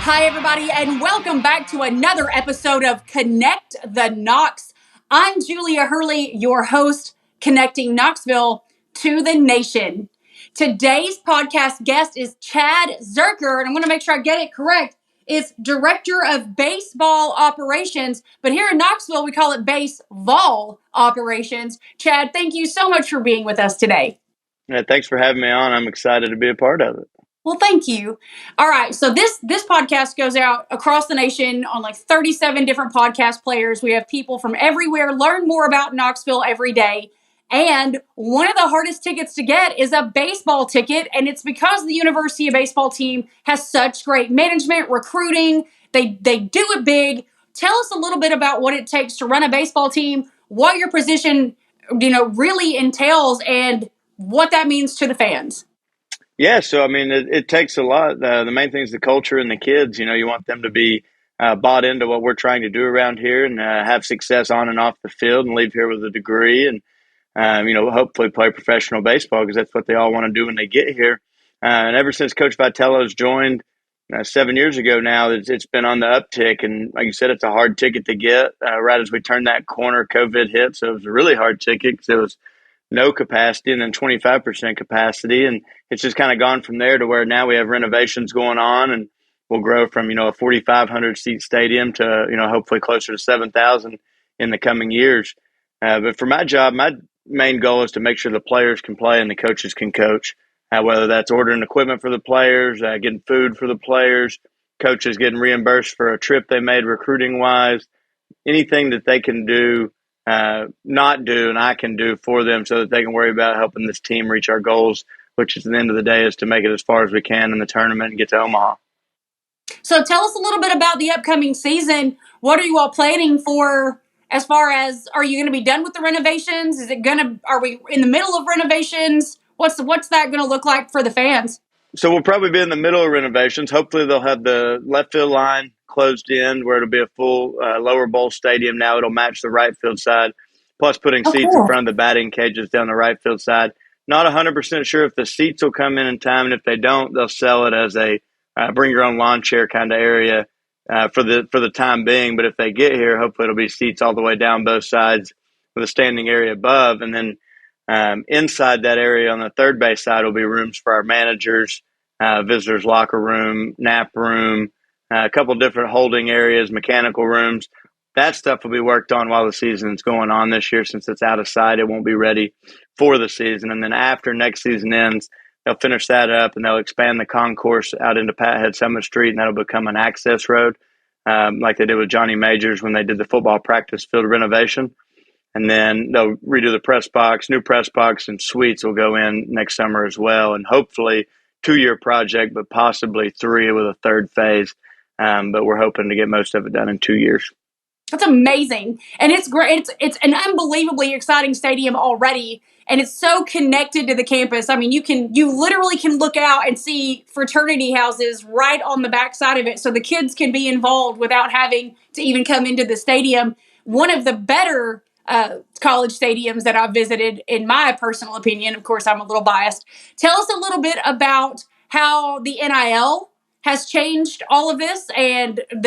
Hi, everybody, and welcome back to another episode of ConnectTheKnox. I'm Julia Hurley, your host, connecting Knoxville to the nation. Today's podcast guest is Chad Zurcher, and I'm going to make sure I get it correct. It's Director of Baseball Operations, but here in Knoxville, we call it Vols Operations. Chad, thank you so much for being with us today. Yeah, thanks for having me on. I'm excited to be a part of it. Well, thank you. All right. So this podcast goes out across the nation on like 37 different podcast players. We have people from everywhere learn more about Knoxville every day. And one of the hardest tickets to get is a baseball ticket. And it's because the University of Baseball team has such great management, recruiting. They do it big. Tell us a little bit about what it takes to run a baseball team, what your position, really entails, and what that means to the fans. Yeah, so I mean, it takes a lot. The main thing is the culture and the kids. You want them to be bought into what we're trying to do around here and have success on and off the field and leave here with a degree and, hopefully play professional baseball because that's what they all want to do when they get here. And ever since Coach Vitello's joined 7 years ago now, it's been on the uptick. And like you said, it's a hard ticket to get. Right as we turned that corner, COVID hit. So it was a really hard ticket because it was no capacity and then 25% capacity. And it's just kind of gone from there to where now we have renovations going on and we'll grow from, a 4,500 seat stadium to, hopefully closer to 7,000 in the coming years. But for my job, my main goal is to make sure the players can play and the coaches can coach, whether that's ordering equipment for the players, getting food for the players, coaches getting reimbursed for a trip they made recruiting wise, anything that they can do not do and I can do for them so that they can worry about helping this team reach our goals, which at the end of the day is to make it as far as we can in the tournament and get to Omaha. So tell us a little bit about the upcoming season. What are you all planning for as far as, are you going to be done with the renovations? Are we in the middle of renovations? What's that going to look like for the fans? So we'll probably be in the middle of renovations. Hopefully they'll have the left field line closed in where it'll be a full lower bowl stadium. Now it'll match the right field side, plus putting seats in front of the batting cages down the right field side. Not 100% sure if the seats will come in time, and if they don't, they'll sell it as a bring your own lawn chair kind of area for the time being. But if they get here, hopefully it'll be seats all the way down both sides with a standing area above, and then inside that area on the third base side will be rooms for our managers, visitors locker room, nap room, a couple different holding areas, mechanical rooms. That stuff will be worked on while the season's going on this year. Since it's out of sight, it won't be ready for the season. And then after next season ends, they'll finish that up and they'll expand the concourse out into Pathead Summit Street, and that'll become an access road like they did with Johnny Majors when they did the football practice field renovation. And then they'll redo the press box, new press box, and suites will go in next summer as well. And hopefully 2-year project, but possibly 3 with a third phase. But we're hoping to get most of it done in 2 years. That's amazing. And it's great. It's an unbelievably exciting stadium already. And it's so connected to the campus. I mean, you literally can look out and see fraternity houses right on the backside of it. So the kids can be involved without having to even come into the stadium. One of the better college stadiums that I've visited, in my personal opinion. Of course, I'm a little biased. Tell us a little bit about how the NIL has changed all of this, and so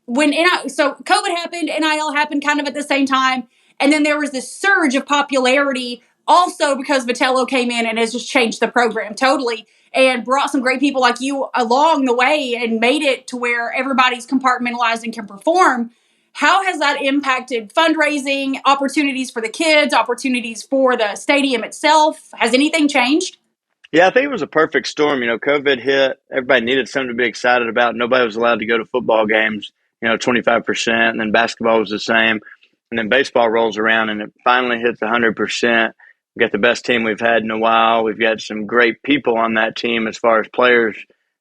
COVID happened, NIL happened kind of at the same time, and then there was this surge of popularity also because Vitello came in and has just changed the program totally and brought some great people like you along the way and made it to where everybody's compartmentalized and can perform. How has that impacted fundraising, opportunities for the kids, opportunities for the stadium itself? Has anything changed? Yeah, I think it was a perfect storm. COVID hit. Everybody needed something to be excited about. Nobody was allowed to go to football games, 25%. And then basketball was the same. And then baseball rolls around and it finally hits 100%. We've got the best team we've had in a while. We've got some great people on that team as far as players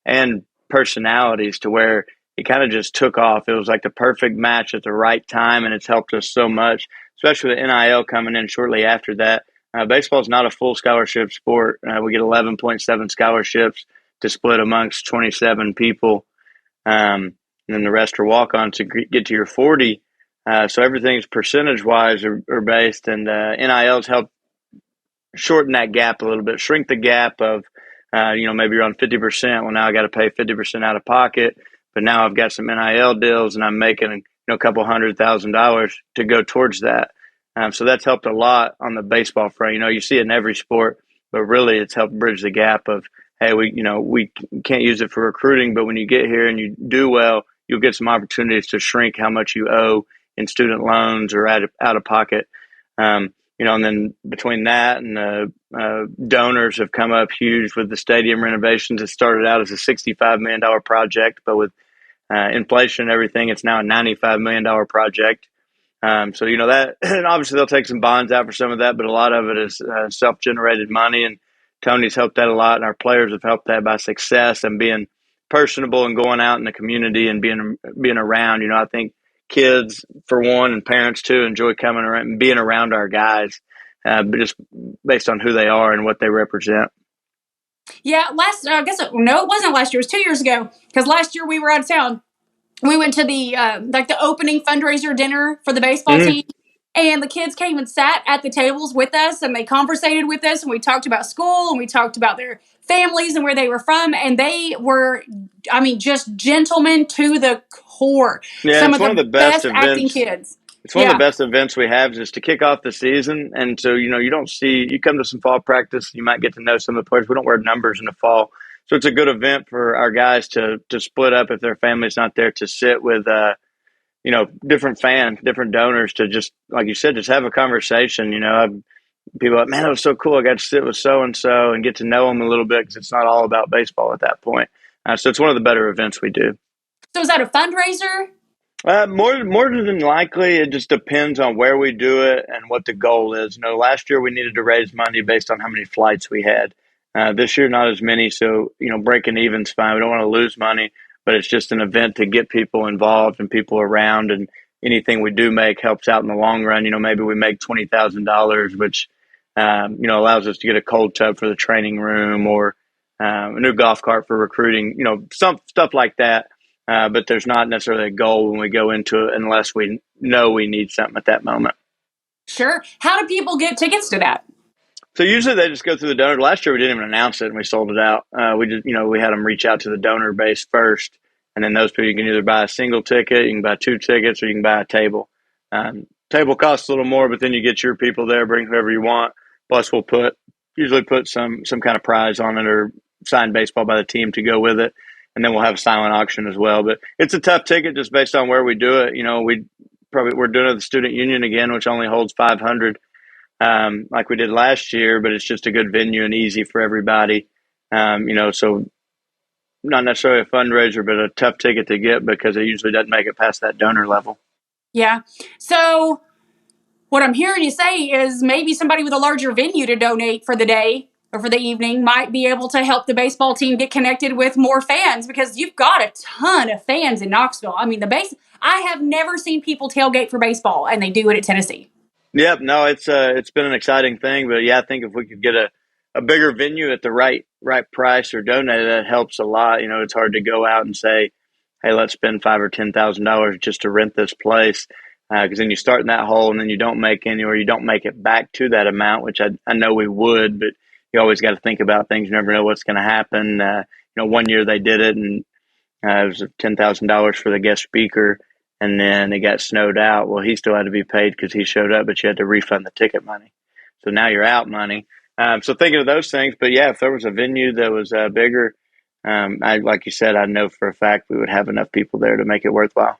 and personalities to where it kind of just took off. It was like the perfect match at the right time, and it's helped us so much, especially with NIL coming in shortly after that. Baseball is not a full scholarship sport. We get 11.7 scholarships to split amongst 27 people, and then the rest are walk-ons to get to your 40. So everything's percentage-wise are based, and NIL's helped shorten that gap a little bit, shrink the gap of maybe you're on 50%. Well, now I got to pay 50% out of pocket, but now I've got some NIL deals and I'm making, a couple $100,000 to go towards that. So that's helped a lot on the baseball front. You see it in every sport, but really it's helped bridge the gap of, hey, we can't use it for recruiting, but when you get here and you do well, you'll get some opportunities to shrink how much you owe in student loans or out of pocket. And then between that and donors have come up huge with the stadium renovations. It started out as a $65 million project, but with inflation and everything, it's now a $95 million project. So that, and obviously they'll take some bonds out for some of that, but a lot of it is self-generated money, and Tony's helped that a lot, and our players have helped that by success and being personable and going out in the community and being around. I think kids, for one, and parents too, enjoy coming around and being around our guys, but just based on who they are and what they represent. Yeah, it wasn't last year. It was 2 years ago, because last year we were out of town. We went to the the opening fundraiser dinner for the baseball team, and the kids came and sat at the tables with us, and they conversated with us, and we talked about school, and we talked about their families and where they were from, and they were, just gentlemen to the core. Yeah, Some it's of one the of the best acting events. kids. It's one of the best events we have just to kick off the season. And so, you come to some fall practice, you might get to know some of the players. We don't wear numbers in the fall. So it's a good event for our guys to split up if their family's not there, to sit with, different fans, different donors, to just, like you said, just have a conversation. People are like, man, it was so cool. I got to sit with so-and-so and get to know them a little bit, because it's not all about baseball at that point. So it's one of the better events we do. So is that a fundraiser? More than likely, it just depends on where we do it and what the goal is. Last year we needed to raise money based on how many flights we had. This year, not as many. So, breaking even's fine. We don't want to lose money, but it's just an event to get people involved and people around. And anything we do make helps out in the long run. Maybe we make $20,000, which, allows us to get a cold tub for the training room, or a new golf cart for recruiting, some stuff like that. But there's not necessarily a goal when we go into it, unless we know we need something at that moment. Sure. How do people get tickets to that? So usually they just go through the donor. Last year we didn't even announce it and we sold it out. We had them reach out to the donor base first, and then those people, you can either buy a single ticket, you can buy 2 tickets, or you can buy a table. Table costs a little more, but then you get your people there, bring whoever you want. Plus we'll usually put some kind of prize on it, or signed baseball by the team to go with it. And then we'll have a silent auction as well. But it's a tough ticket just based on where we do it. We're doing it at the Student Union again, which only holds 500, like we did last year. But it's just a good venue and easy for everybody. So not necessarily a fundraiser, but a tough ticket to get, because it usually doesn't make it past that donor level. Yeah. So what I'm hearing you say is maybe somebody with a larger venue to donate for the day or for the evening might be able to help the baseball team get connected with more fans, because you've got a ton of fans in Knoxville. I have never seen people tailgate for baseball, and they do it at Tennessee. Yep. No, it's been an exciting thing, but yeah, I think if we could get a bigger venue at the right price or donate, that helps a lot. It's hard to go out and say, hey, let's spend $5,000 or $10,000 just to rent this place. Because then you start in that hole and then you don't make any, or you don't make it back to that amount, which I know we would, but you always got to think about things. You never know what's going to happen. 1 year they did it, and it was $10,000 for the guest speaker, and then it got snowed out. Well, he still had to be paid because he showed up, but you had to refund the ticket money. So now you're out money. So thinking of those things, but yeah, if there was a venue that was bigger, like you said, I know for a fact we would have enough people there to make it worthwhile.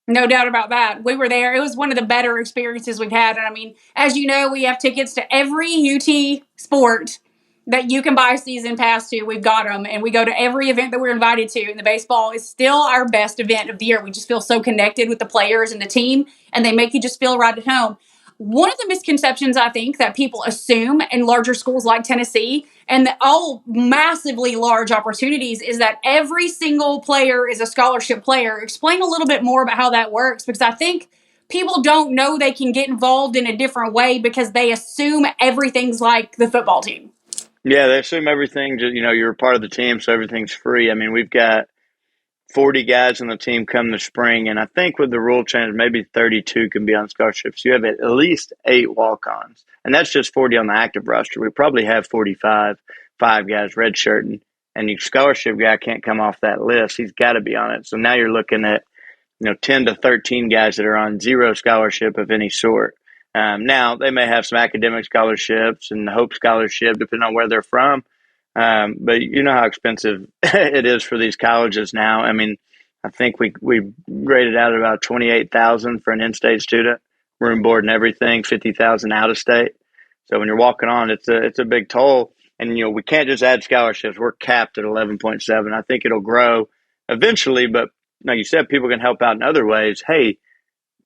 No doubt about that. We were there. It was one of the better experiences we've had. And as you know, we have tickets to every UT sport that you can buy season pass to. We've got them, and we go to every event that we're invited to. And the baseball is still our best event of the year. We just feel so connected with the players and the team, and they make you just feel right at home. One of the misconceptions, I think, that people assume in larger schools like Tennessee, and all massively large opportunities, is that every single player is a scholarship player. Explain a little bit more about how that works, because I think people don't know they can get involved in a different way because they assume everything's like the football team. Yeah, they assume everything, you're a part of the team, so everything's free. We've got 40 guys on the team come the spring, and I think with the rule change, maybe 32 can be on scholarships. You have at least 8 walk-ons, and that's just 40 on the active roster. We probably have 45, 5 guys redshirting, and your scholarship guy can't come off that list. He's got to be on it. So now you're looking at 10 to 13 guys that are on zero scholarship of any sort. Now they may have some academic scholarships and Hope Scholarship, depending on where they're from. But you know how expensive it is for these colleges now. I mean, I think we graded out at about $28,000 for an in-state student, room, board, and everything. $50,000 out of state. So when you're walking on, it's a big toll. And we can't just add scholarships. We're capped at 11.7. I think it'll grow eventually, but like you said, people can help out in other ways. Hey,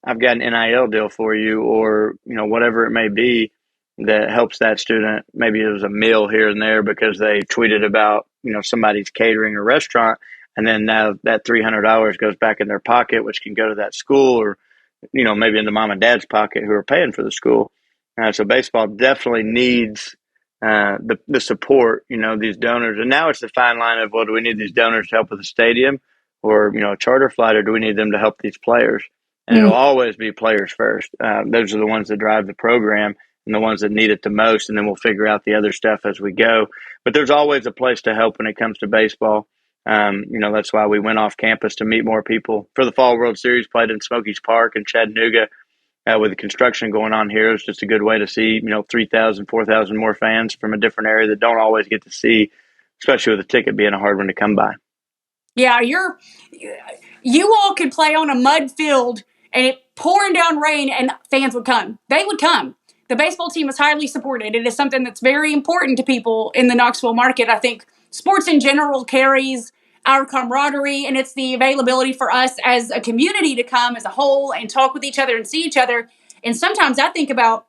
I've got an NIL deal for you, or whatever it may be that helps that student. Maybe it was a meal here and there because they tweeted about somebody's catering or restaurant, and then now that $300 goes back in their pocket, which can go to that school, or maybe into mom and dad's pocket who are paying for the school. So baseball definitely needs the support. These donors, and now it's the fine line of, well, do we need these donors to help with the stadium, or a charter flight, or do we need them to help these players? And it'll always be players first. Those are the ones that drive the program and the ones that need it the most, and then we'll figure out the other stuff as we go. But there's always a place to help when it comes to baseball. That's why we went off campus to meet more people. For the Fall World Series, played in Smokies Park in Chattanooga. With the construction going on here, it's just a good way to see 3,000, 4,000 more fans from a different area that don't always get to see, especially with the ticket being a hard one to come by. Yeah, you all could play on a mud field and it pouring down rain and fans would come. They would come. The baseball team is highly supported. It is something that's very important to people in the Knoxville market. I think sports in general carries our camaraderie, and it's the availability for us as a community to come as a whole and talk with each other and see each other. And sometimes I think about,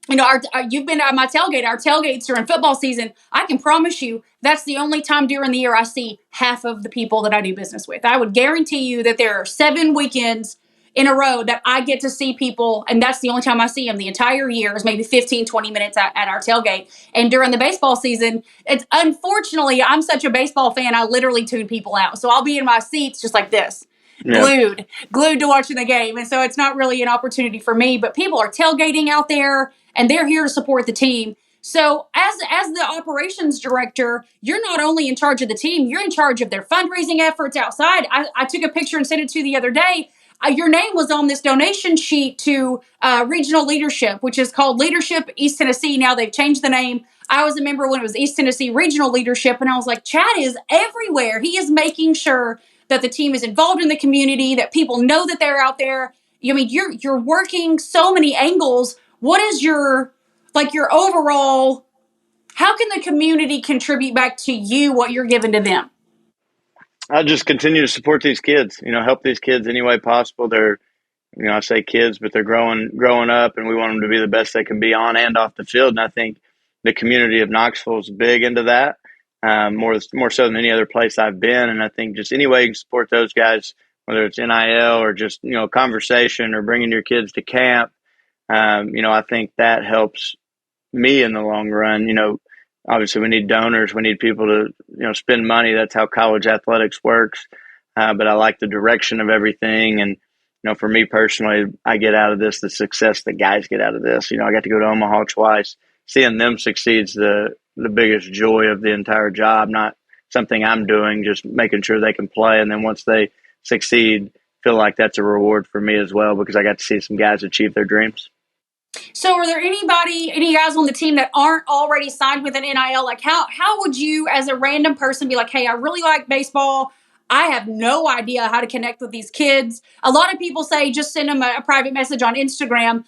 you've been at my tailgate. Our tailgates during football season. I can promise you that's the only time during the year I see half of the people that I do business with. I would guarantee you that there are 7 weekends in a row that I get to see people, and that's the only time I see them the entire year is maybe 15, 20 minutes at our tailgate. And during the baseball season, it's unfortunately, I'm such a baseball fan, I literally tune people out. So I'll be in my seats just like this. Yeah. Glued to watching the game. And so it's not really an opportunity for me, but people are tailgating out there and they're here to support the team. So as the operations director, you're not only in charge of the team, you're in charge of their fundraising efforts outside. I took a picture and sent it to you the other day. Your name was on this donation sheet to Regional Leadership, which is called Leadership East Tennessee. Now they've changed the name. I was a member when it was East Tennessee Regional Leadership, and I was like, Chad is everywhere. He is making sure that the team is involved in the community, that people know that they're out there. I mean, you're working so many angles. What is your overall, how can the community contribute back to you what you're giving to them? I just continue to support these kids, help these kids any way possible. They're, I say kids, but they're growing up, and we want them to be the best they can be on and off the field. And I think the community of Knoxville is big into that, more so than any other place I've been. And I think just any way you can support those guys, whether it's NIL or just, conversation or bringing your kids to camp, I think that helps me in the long run. Obviously we need donors. We need people to, spend money. That's how college athletics works. But I like the direction of everything. And, for me personally, I get out of this the success that guys get out of this. I got to go to Omaha twice. Seeing them succeed's the biggest joy of the entire job, not something I'm doing, just making sure they can play. And then once they succeed, feel like that's a reward for me as well, because I got to see some guys achieve their dreams. So are there any guys on the team that aren't already signed with an NIL? Like how would you as a random person be like, hey, I really like baseball. I have no idea how to connect with these kids. A lot of people say just send them a private message on Instagram,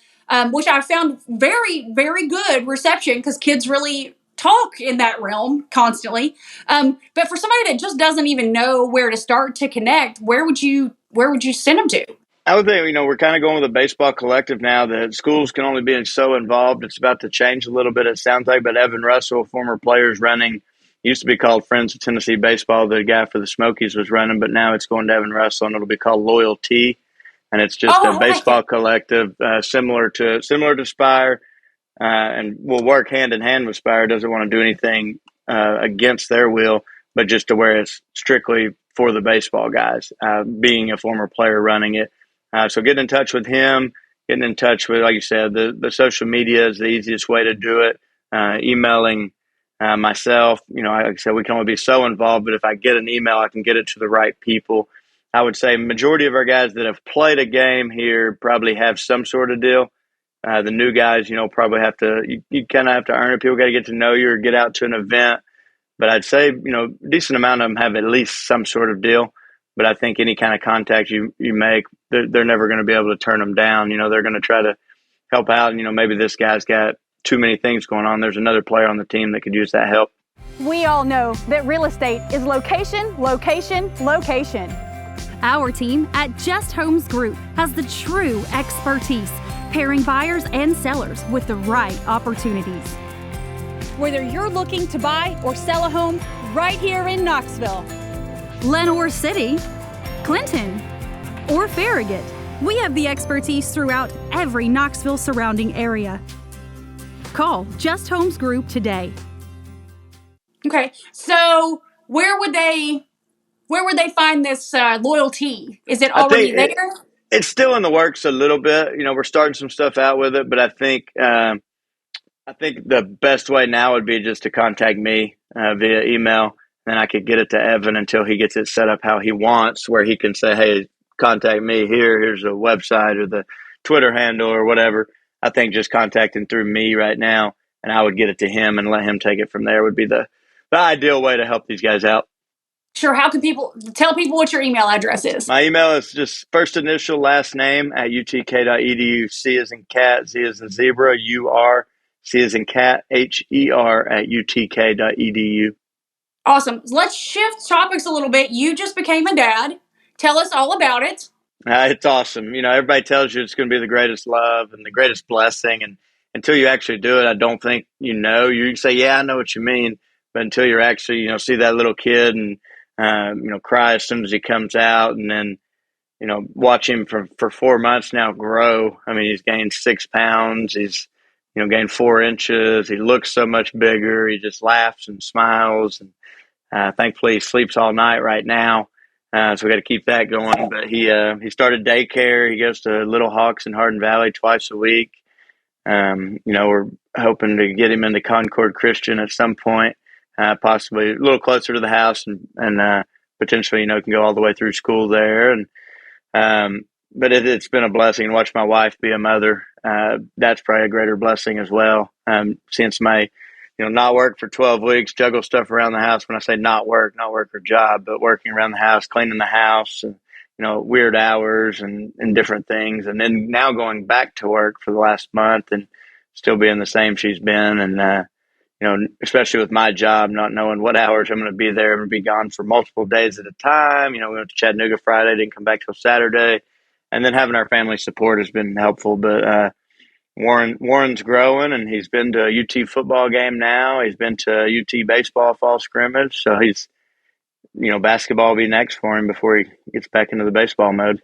which I found very, very good reception because kids really talk in that realm constantly. But for somebody that just doesn't even know where to start to connect, where would you send them to? I would think, we're kind of going with a baseball collective now that schools can only be so involved. It's about to change a little bit, it sounds like, but Evan Russell, former players running, used to be called Friends of Tennessee Baseball. The guy for the Smokies was running, but now it's going to Evan Russell, and it'll be called Loyalty. And it's just a baseball collective, similar to Spire, and will work hand in hand with Spire. Doesn't want to do anything against their will, but just to where it's strictly for the baseball guys, being a former player running it. So getting in touch with him, getting in touch with, like you said, the social media is the easiest way to do it. Emailing myself. Like I said, we can only be so involved, but if I get an email, I can get it to the right people. I would say majority of our guys that have played a game here probably have some sort of deal. The new guys, probably have to, you kind of have to earn it. People got to get to know you or get out to an event. But I'd say, a decent amount of them have at least some sort of deal. But I think any kind of contact you make, they're never going to be able to turn them down. They're going to try to help out. Maybe this guy's got too many things going on. There's another player on the team that could use that help. We all know that real estate is location, location, location. Our team at Just Homes Group has the true expertise, pairing buyers and sellers with the right opportunities. Whether you're looking to buy or sell a home right here in Knoxville, Lenoir City, Clinton, or Farragut, we have the expertise throughout every Knoxville surrounding area. Call Just Homes Group today. Okay, so where would they find this loyalty? Is it already there? It's still in the works a little bit. We're starting some stuff out with it, but I think the best way now would be just to contact me via email. Then I could get it to Evan until he gets it set up how he wants, where he can say, hey, contact me here. Here's the website or the Twitter handle or whatever. I think just contacting through me right now, and I would get it to him and let him take it from there would be the ideal way to help these guys out. Sure. How can people tell people what your email address is? My email is just first initial, last name at utk.edu. C as in cat, Z as in zebra, UR, C as in cat, HER at utk.edu. Awesome. Let's shift topics a little bit. You just became a dad. Tell us all about it. It's awesome. Everybody tells you it's going to be the greatest love and the greatest blessing. And until you actually do it, I don't think you know. You say, yeah, I know what you mean. But until you're actually, see that little kid and, cry as soon as he comes out, and then, watch him for 4 months now grow. I mean, he's gained 6 pounds. He's, gained 4 inches. He looks so much bigger. He just laughs and smiles. And thankfully, he sleeps all night right now. So we got to keep that going. But he started daycare. He goes to Little Hawks in Hardin Valley twice a week. We're hoping to get him into Concord Christian at some point, possibly a little closer to the house, and potentially, can go all the way through school there. And but it's been a blessing to watch my wife be a mother. That's probably a greater blessing as well. Seeing somebody, not work for 12 weeks, juggle stuff around the house. When I say not work her job, but working around the house, cleaning the house, and, weird hours and different things. And then now going back to work for the last month and still being the same she's been. And, especially with my job, not knowing what hours I'm going to be there. I'm going to be gone for multiple days at a time. We went to Chattanooga Friday, didn't come back till Saturday. And then having our family support has been helpful. But Warren's growing, and he's been to a UT football game now. He's been to a UT baseball fall scrimmage. So he's, basketball will be next for him before he gets back into the baseball mode.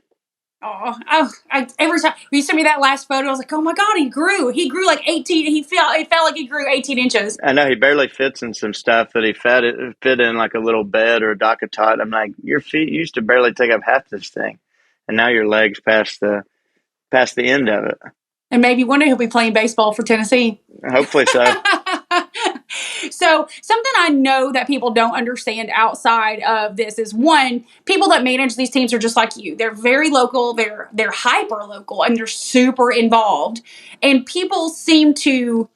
Every time you sent me that last photo, I was like, oh my God, he grew like 18. It felt like he grew 18 inches. I know he barely fits in some stuff that he fit in like a little bed or a dock tot. I'm like, your feet used to barely take up half this thing. And now your legs past the end of it. And maybe one day he'll be playing baseball for Tennessee. Hopefully so. So something I know that people don't understand outside of this is, one, people that manage these teams are just like you. They're very local. They're hyper local, and they're super involved. And people seem to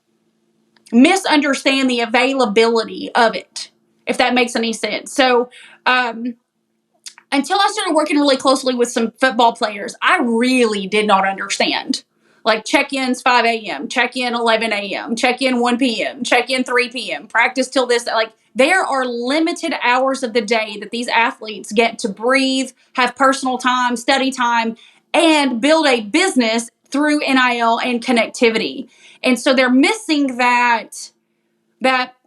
misunderstand the availability of it, if that makes any sense. So, until I started working really closely with some football players, I really did not understand. Like check-ins 5 a.m., check-in 11 a.m., check-in 1 p.m., check-in 3 p.m., practice till this. Like, there are limited hours of the day that these athletes get to breathe, have personal time, study time, and build a business through NIL and connectivity. And so they're missing that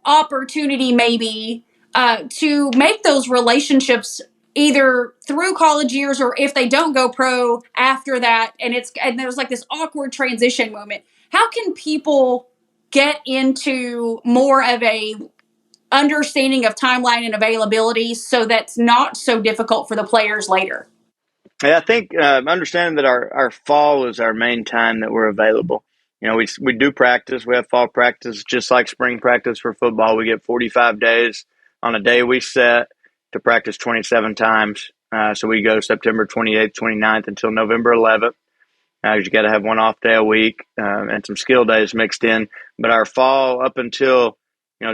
opportunity maybe to make those relationships either through college years, or if they don't go pro after that, and there's like this awkward transition moment. How can people get into more of a understanding of timeline and availability so that's not so difficult for the players later? Yeah, I think understanding that our fall is our main time that we're available. we do practice. We have fall practice just like spring practice for football. We get 45 days on a day we set to practice 27 times. So we go September 28th, 29th until November 11th. You got to have one off day a week and some skill days mixed in. But our fall up until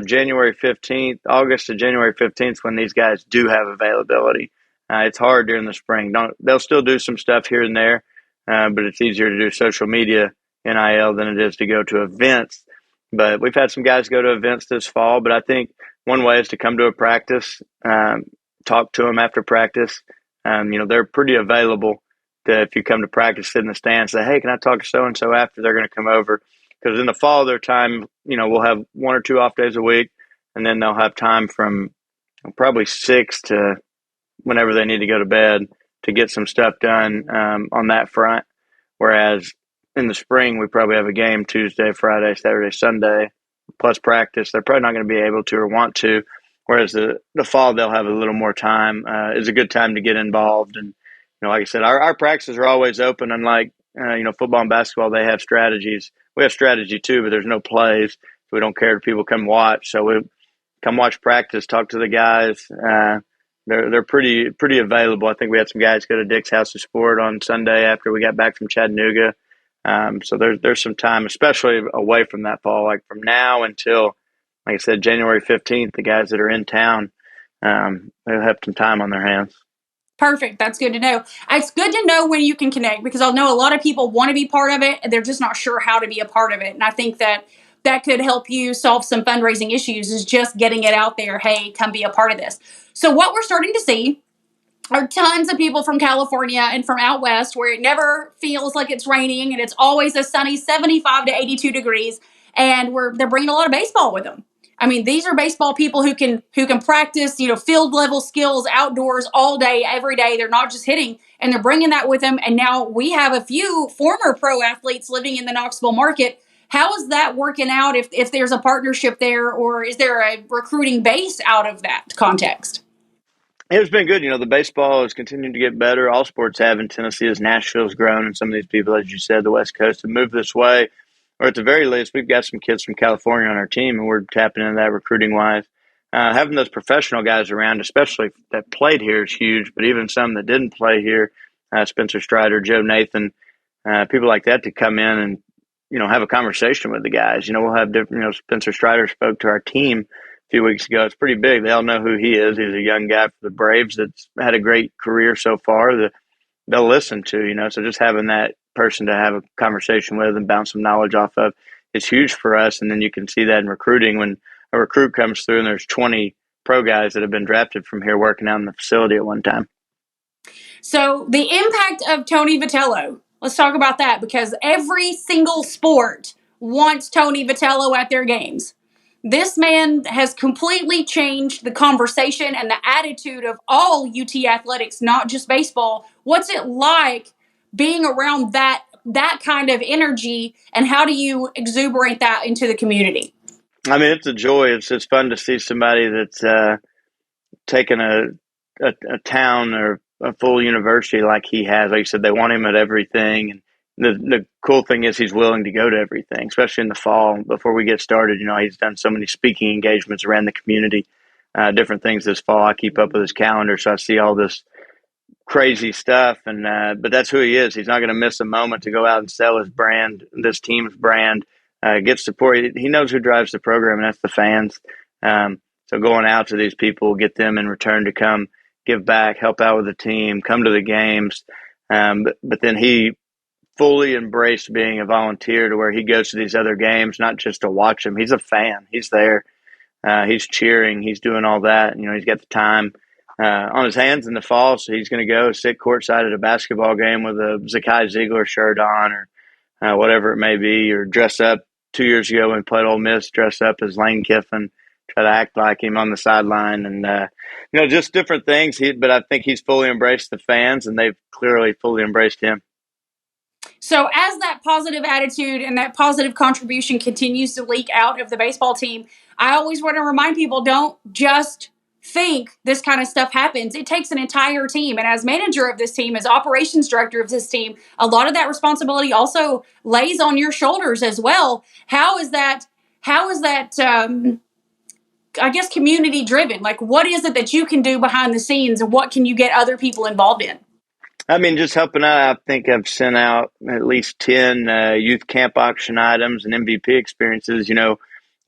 January 15th, August to January 15th, when these guys do have availability. It's hard during the spring. They'll still do some stuff here and there, but it's easier to do social media NIL than it is to go to events. But we've had some guys go to events this fall. But I think one way is to come to a practice, talk to them after practice. They're pretty available. If you come to practice, sit in the stands, say, hey, can I talk to so-and-so after? They're going to come over. Because in the fall, their time, we'll have 1 or 2 off days a week, and then they'll have time from probably 6 to whenever they need to go to bed to get some stuff done on that front. Whereas in the spring, we probably have a game Tuesday, Friday, Saturday, Sunday, plus practice. They're probably not going to be able to or want to. Whereas the fall, they'll have a little more time. It's a good time to get involved. And, like I said, our practices are always open. Unlike, football and basketball, they have strategies. We have strategy too, but there's no plays. So we don't care if people come watch. So we come watch practice, talk to the guys. They're pretty available. I think we had some guys go to Dick's House of Sport on Sunday after we got back from Chattanooga. So there's some time, especially away from that fall, like from now until, like I said, January 15th, the guys that are in town, they'll have some time on their hands. Perfect. That's good to know. It's good to know when you can connect, because I know a lot of people want to be part of it and they're just not sure how to be a part of it. And I think that could help you solve some fundraising issues, is just getting it out there. Hey, come be a part of this. So what we're starting to see are tons of people from California and from out west, where it never feels like it's raining and it's always a sunny 75 to 82 degrees. And they're bringing a lot of baseball with them. I mean, these are baseball people who can practice, field level skills outdoors all day, every day. They're not just hitting, and they're bringing that with them. And now we have a few former pro athletes living in the Knoxville market. How is that working out? If there's a partnership there, or is there a recruiting base out of that context? It's been good. The baseball is continuing to get better. All sports have in Tennessee as Nashville's grown, and some of these people, as you said, the West Coast have moved this way. Or at the very least, we've got some kids from California on our team, and we're tapping into that recruiting-wise. Having those professional guys around, especially that played here, is huge. But even some that didn't play here, Spencer Strider, Joe Nathan, people like that, to come in and have a conversation with the guys. We'll have different. Spencer Strider spoke to our team a few weeks ago. It's pretty big. They all know who he is. He's a young guy for the Braves that's had a great career so far that they'll listen to. So just having that person to have a conversation with and bounce some knowledge off of is huge for us. And then you can see that in recruiting, when a recruit comes through and there's 20 pro guys that have been drafted from here working out in the facility at one time. So the impact of Tony Vitello, let's talk about that, because every single sport wants Tony Vitello at their games. This man has completely changed the conversation and the attitude of all UT athletics, not just baseball. What's it like being around that kind of energy, and how do you exuberate that into the community? I mean, it's a joy. It's fun to see somebody that's taken a town or a full university like he has. Like you said, they want him at everything. And the cool thing is he's willing to go to everything, especially in the fall. Before we get started, he's done so many speaking engagements around the community, different things this fall. I keep up with his calendar, so I see all this crazy stuff. And but that's who he is. He's not going to miss a moment to go out and sell his brand, this team's brand, get support. He knows who drives the program, and that's the fans. So going out to these people, get them in return to come give back, help out with the team, come to the games. But then he fully embraced being a volunteer, to where he goes to these other games, not just to watch them. He's a fan. He's there. He's cheering. He's doing all that. He's got the time on his hands in the fall, so he's going to go sit courtside at a basketball game with a Zakai Ziegler shirt on, or whatever it may be, or dress up. 2 years ago when he played Ole Miss, dress up as Lane Kiffin, try to act like him on the sideline, and just different things. But I think he's fully embraced the fans, and they've clearly fully embraced him. So as that positive attitude and that positive contribution continues to leak out of the baseball team, I always want to remind people, don't just think this kind of stuff happens. It takes an entire team. And as manager of this team, as operations director of this team, a lot of that responsibility also lays on your shoulders as well. How is that, I guess, community driven? Like, what is it that you can do behind the scenes, and what can you get other people involved in? I mean, just helping out. I think I've sent out at least 10 youth camp auction items and MVP experiences.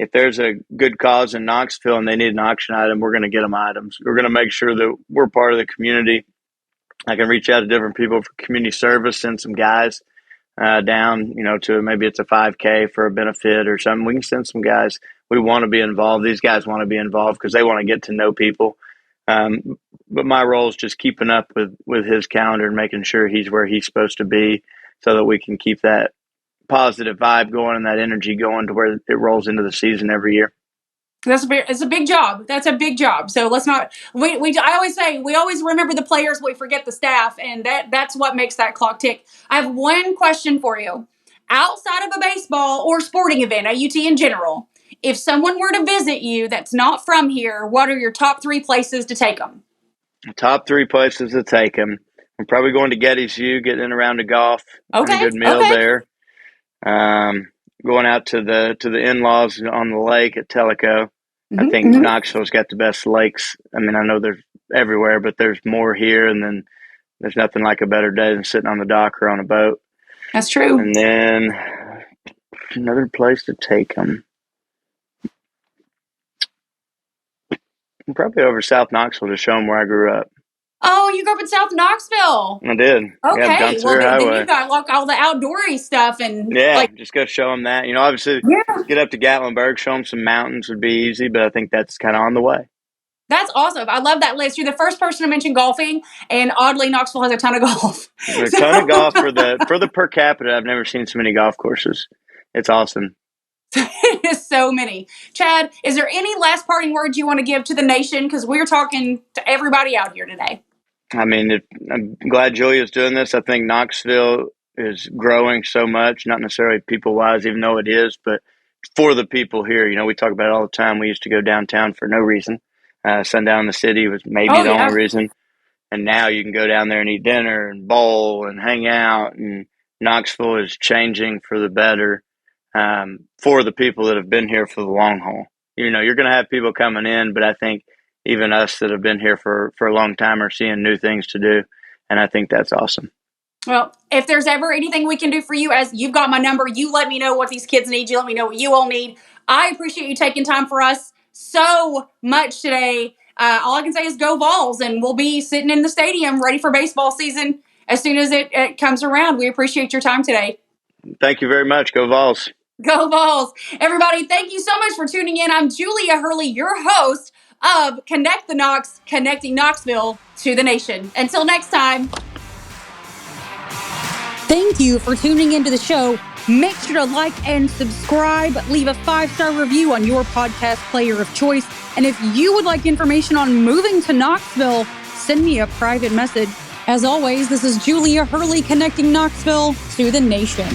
If there's a good cause in Knoxville and they need an auction item, we're going to get them items. We're going to make sure that we're part of the community. I can reach out to different people for community service, send some guys down, to maybe it's a 5K for a benefit or something. We can send some guys. We want to be involved. These guys want to be involved because they want to get to know people. But my role is just keeping up with his calendar and making sure he's where he's supposed to be so that we can keep that positive vibe going and that energy going to where it rolls into the season every year. It's a big job. That's a big job. So let's not, I always say, we always remember the players, we forget the staff, and that's what makes that clock tick. I have one question for you. Outside of a baseball or sporting event, AUT in general, if someone were to visit you that's not from here, what are your top 3 places to take them? Top 3 places to take them. I'm probably going to Getty's View, getting in around to golf. Okay. A good meal there. Going out to the in-laws on the lake at Tellico. I think Knoxville's got the best lakes. I mean, I know there's everywhere, but there's more here, and then there's nothing like a better day than sitting on the dock or on a boat. That's true. And then another place to take them. Probably over South Knoxville to show them where I grew up. Oh, you grew up in South Knoxville. I did. Okay. Yeah, Then you got like all the outdoory stuff and just go show them that. Obviously, get up to Gatlinburg, show them some mountains would be easy, but I think that's kind of on the way. That's awesome. I love that list. You're the first person to mention golfing, and oddly, Knoxville has a ton of golf. There's a ton of golf for the per capita. I've never seen so many golf courses. It's awesome. It is so many. Chad, is there any last parting words you want to give to the nation? Because we're talking to everybody out here today. I mean, I'm glad Julia's doing this. I think Knoxville is growing so much, not necessarily people-wise, even though it is, but for the people here. We talk about it all the time. We used to go downtown for no reason. Sundown in the city was maybe the only reason. And now you can go down there and eat dinner and bowl and hang out. And Knoxville is changing for the better. For the people that have been here for the long haul. You're going to have people coming in, but I think even us that have been here for a long time are seeing new things to do, and I think that's awesome. Well, if there's ever anything we can do for you, as you've got my number, you let me know what these kids need. You let me know what you all need. I appreciate you taking time for us so much today. All I can say is go Vols, and we'll be sitting in the stadium ready for baseball season as soon as it comes around. We appreciate your time today. Thank you very much. Go Vols. Go Vols. Everybody, thank you so much for tuning in. I'm Julia Hurley, your host of Connect the Knox, connecting Knoxville to the nation. Until next time. Thank you for tuning into the show. Make sure to like and subscribe. Leave a 5-star review on your podcast player of choice. And if you would like information on moving to Knoxville, send me a private message. As always, this is Julia Hurley, connecting Knoxville to the nation.